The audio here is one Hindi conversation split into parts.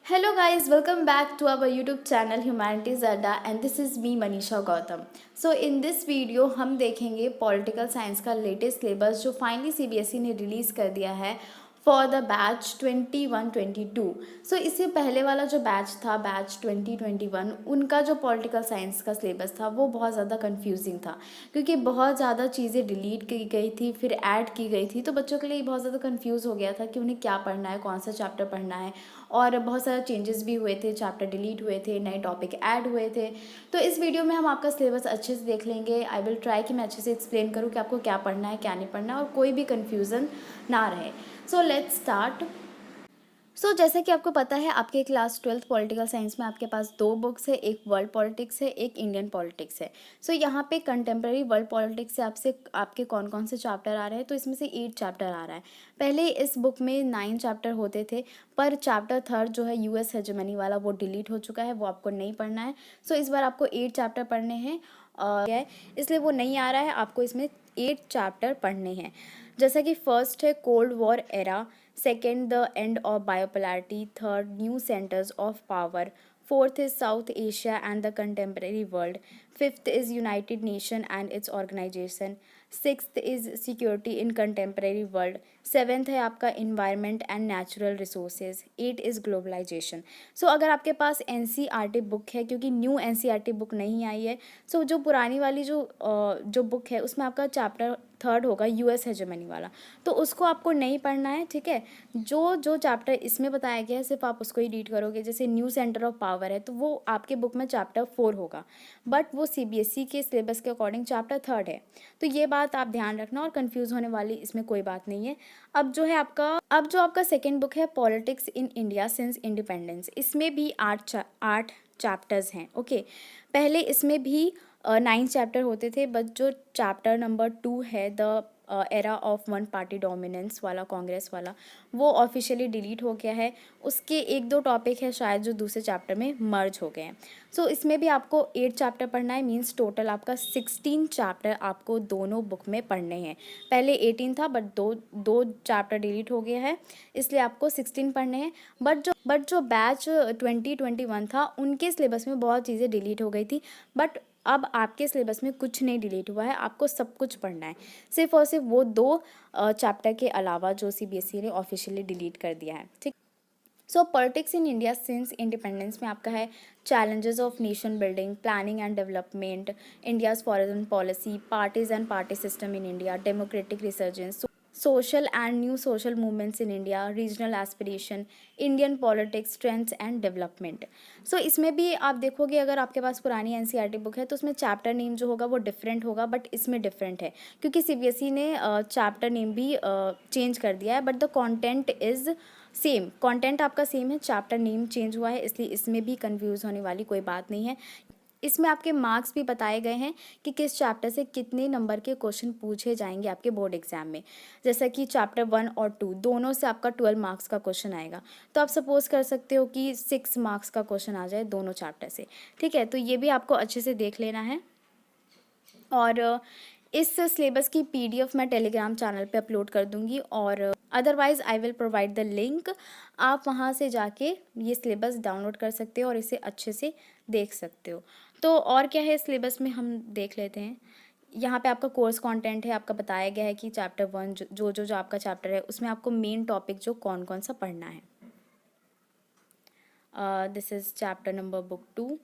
Hello guys, welcome back to our YouTube channel Humanities Adda and this is me Manisha Gautam. So in this video हम देखेंगे पॉलिटिकल साइंस का लेटेस्ट सिलेबस जो फाइनली सीबीएसई ने रिलीज़ कर दिया है फॉर द बैच 21-22। सो इससे पहले वाला जो बैच था बैच 2021 उनका जो पॉलिटिकल साइंस का सिलेबस था वो बहुत ज़्यादा कंफ्यूजिंग था क्योंकि बहुत ज़्यादा चीज़ें डिलीट की गई थी फिर ऐड की गई थी, तो बच्चों के लिए बहुत ज़्यादा कंफ्यूज हो गया था कि उन्हें क्या पढ़ना है, कौन सा चैप्टर पढ़ना है। और बहुत सारे चेंजेस भी हुए थे, चैप्टर डिलीट हुए थे, नए टॉपिक ऐड हुए थे। तो इस वीडियो में हम आपका सिलेबस अच्छे से देख लेंगे। आई विल ट्राई कि मैं अच्छे से एक्सप्लेन करूँ कि आपको क्या पढ़ना है क्या नहीं पढ़ना है और कोई भी कन्फ्यूज़न ना रहे। So let's start. जैसे कि आपको पता है आपके क्लास 12th पॉलिटिकल साइंस में आपके पास दो बुक्स है, एक वर्ल्ड पॉलिटिक्स है, एक इंडियन पॉलिटिक्स है। यहाँ पे कंटेम्प्रेरी वर्ल्ड पॉलिटिक्स से आपसे आपके कौन कौन से चैप्टर आ रहे हैं, तो इसमें से 8 चैप्टर आ रहा है। पहले इस बुक में 9 चैप्टर होते थे, पर चैप्टर 3 जो है यूएस हेजेमनी वाला वो डिलीट हो चुका है, वो आपको नहीं पढ़ना है। इस बार आपको 8 चैप्टर पढ़ने हैं और इसलिए वो नहीं आ रहा है, आपको इसमें 8 चैप्टर पढ़ने हैं। जैसा कि फर्स्ट है cold war era, second the end of bipolarity, third new centers of power, fourth is South Asia and the contemporary world, fifth is United Nation and its organization, sixth is security in contemporary world, seventh है आपका environment and natural resources, eight is globalization. अगर आपके पास एनसीईआरटी बुक है, क्योंकि न्यू एनसीईआरटी बुक नहीं आई है, जो पुरानी वाली जो बुक है उसमें आपका चैप्टर 3 होगा यूएस हेजेमनी वाला, तो उसको आपको नहीं पढ़ना है, ठीक है। जो जो चैप्टर इसमें बताया गया है सिर्फ आप उसको ही रीड करोगे। जैसे न्यू सेंटर ऑफ पावर है तो वो आपके बुक में चैप्टर 4 होगा, बट वो सीबीएसई के सिलेबस के अकॉर्डिंग चैप्टर 3 है। तो ये बात आप ध्यान रखना और कंफ्यूज होने वाली इसमें कोई बात नहीं है। अब जो आपका सेकेंड बुक है politics in India since independence, इसमें भी 8 चैप्टर्स हैं। ओके, पहले इसमें भी 9 चैप्टर होते थे, बट जो चैप्टर नंबर 2 है the era of one party dominance वाला, कांग्रेस वाला, वो ऑफिशियली डिलीट हो गया है। उसके एक दो टॉपिक है शायद जो दूसरे चैप्टर में मर्ज हो गए हैं। इसमें भी आपको 8 चैप्टर पढ़ना है, मीन्स टोटल आपका 16 चैप्टर आपको दोनों बुक में पढ़ने हैं। पहले 18 था बट दो चैप्टर डिलीट हो गया है, इसलिए आपको 16 पढ़ने हैं। बट जो बैच 2021 था उनके सिलेबस में बहुत चीज़ें डिलीट हो गई थी, बट अब आपके सिलेबस में कुछ नहीं डिलीट हुआ है, आपको सब कुछ पढ़ना है, सिर्फ और सिर्फ वो 2 चैप्टर के अलावा जो सीबीएसई ने ऑफिशियली डिलीट कर दिया है, ठीक। Politics in India since independence में आपका है challenges of nation building, planning and development, India's foreign policy, parties and party system in India, democratic resurgence, social and new social movements in India, regional aspiration, Indian politics, strengths and development। इसमें भी आप देखोगे अगर आपके पास पुरानी एनसीईआरटी बुक है तो उसमें चैप्टर नेम जो होगा वो डिफरेंट होगा, बट इसमें डिफरेंट है क्योंकि सीबीएसई ने चैप्टर नेम भी चेंज कर दिया है, but the content is same. Content आपका सेम है, चैप्टर नेम चेंज हुआ है, इसलिए इसमें भी कंफ्यूज होने वाली कोई बात नहीं है। इसमें आपके मार्क्स भी बताए गए हैं कि किस चैप्टर से कितने नंबर के क्वेश्चन पूछे जाएंगे आपके बोर्ड एग्जाम में। जैसा कि चैप्टर 1 और 2 दोनों से आपका 12 मार्क्स का क्वेश्चन आएगा, तो आप सपोज कर सकते हो कि 6 मार्क्स का क्वेश्चन आ जाए दोनों चैप्टर से, ठीक है। तो ये भी आपको अच्छे से देख लेना है। और इस सिलेबस की पीडीएफ मैं टेलीग्राम चैनल पे अपलोड कर दूंगी, और otherwise I will provide the link, आप वहाँ से जाके ये सिलेबस डाउनलोड कर सकते हो और इसे अच्छे से देख सकते हो। और क्या है सिलेबस में हम देख लेते हैं। यहाँ पे आपका कोर्स कंटेंट है, आपका बताया गया है कि चैप्टर 1 जो आपका चैप्टर है उसमें आपको मेन टॉपिक जो कौन कौन सा पढ़ना है। This is chapter number book 2।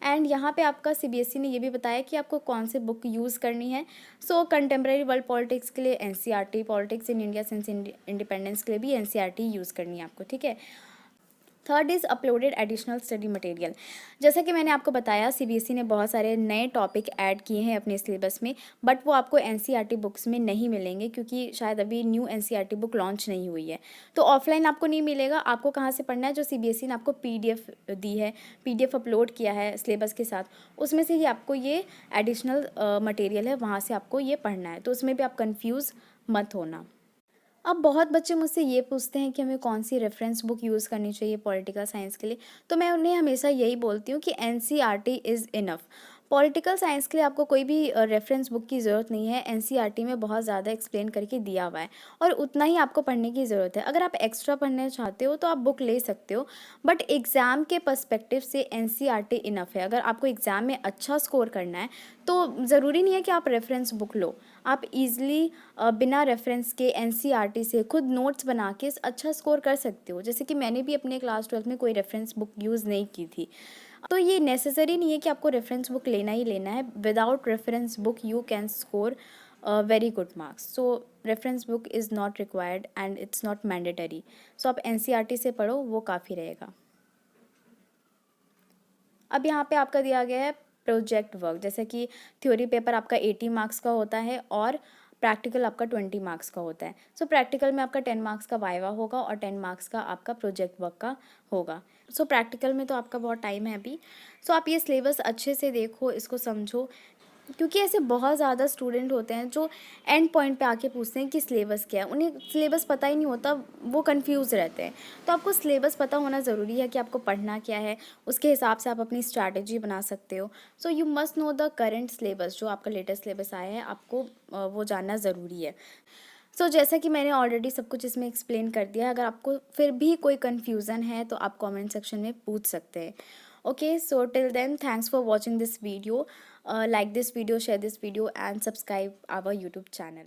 And यहाँ पे आपका सीबीएसई ने ये भी बताया कि आपको कौन से बुक यूज़ करनी है। कंटेम्प्रेरी वर्ल्ड पॉलिटिक्स के लिए NCERT, politics in India since independence के लिए भी एनसीईआरटी यूज़ करनी है आपको, ठीक है। Third is uploaded additional study material. जैसा कि मैंने आपको बताया सीबीएसई ने बहुत सारे नए टॉपिक ऐड किए हैं अपने सिलेबस में, बट वो आपको एनसीईआरटी बुक्स में नहीं मिलेंगे क्योंकि शायद अभी न्यू एनसीईआरटी बुक लॉन्च नहीं हुई है। तो ऑफलाइन आपको नहीं मिलेगा, आपको कहाँ से पढ़ना है, जो सीबीएसई ने आपको पीडीएफ दी है, पीडीएफ अपलोड किया है सिलेबस के साथ, उसमें से ही आपको ये एडिशनल मटेरियल है, वहाँ से आपको ये पढ़ना है। तो उसमें भी आप कन्फ्यूज़ मत होना। अब बहुत बच्चे मुझसे ये पूछते हैं कि हमें कौन सी रेफरेंस बुक यूज़ करनी चाहिए पॉलिटिकल साइंस के लिए, तो मैं उन्हें हमेशा यही बोलती हूँ कि NCERT is enough. Political science के लिए आपको कोई भी रेफरेंस बुक की ज़रूरत नहीं है, एनसीईआरटी में बहुत ज़्यादा एक्सप्लेन करके दिया हुआ है और उतना ही आपको पढ़ने की ज़रूरत है। अगर आप एक्स्ट्रा पढ़ना चाहते हो तो आप बुक ले सकते हो, बट एग्ज़ाम के पर्सपेक्टिव से एनसीईआरटी इनफ है। अगर आपको एग्ज़ाम में अच्छा स्कोर करना है तो ज़रूरी नहीं है कि आप रेफरेंस बुक लो, आप ईज़िली बिना रेफरेंस के एनसीईआरटी से खुद नोट्स बना के अच्छा स्कोर कर सकते हो। जैसे कि मैंने भी अपने क्लास 12 में कोई रेफरेंस बुक यूज़ नहीं की थी, तो ये नेसेसरी नहीं है कि आपको रेफरेंस बुक लेना ही लेना है। Without reference book you can score very good marks. So reference book is not required and it's not mandatory. So आप एनसीईआरटी से पढ़ो, वो काफ़ी रहेगा। अब यहाँ पे आपका दिया गया है प्रोजेक्ट वर्क। जैसे कि थ्योरी पेपर आपका 80 मार्क्स का होता है और प्रैक्टिकल आपका 20 मार्क्स का होता है। सो प्रैक्टिकल में आपका 10 मार्क्स का वाइवा होगा और 10 मार्क्स का आपका प्रोजेक्ट वर्क का होगा। सो प्रैक्टिकल में तो आपका बहुत टाइम है अभी। सो आप ये सिलेबस अच्छे से देखो, इसको समझो, क्योंकि ऐसे बहुत ज़्यादा स्टूडेंट होते हैं जो एंड पॉइंट पे आके पूछते हैं कि सिलेबस क्या है। उन्हें सिलेबस पता ही नहीं होता, वो कंफ्यूज रहते हैं। तो आपको सिलेबस पता होना ज़रूरी है कि आपको पढ़ना क्या है, उसके हिसाब से आप अपनी स्ट्रैटेजी बना सकते हो। So you must know the current syllabus, जो आपका लेटेस्ट सिलेबस आया है, आपको वो जानना ज़रूरी है। जैसा कि मैंने ऑलरेडी सब कुछ इसमें एक्सप्लेन कर दिया है। अगर आपको फिर भी कोई कन्फ्यूज़न है तो आप कमेंट सेक्शन में पूछ सकते हैं। Okay, so till then thanks for watching this video. Like this video, share this video and subscribe our YouTube channel.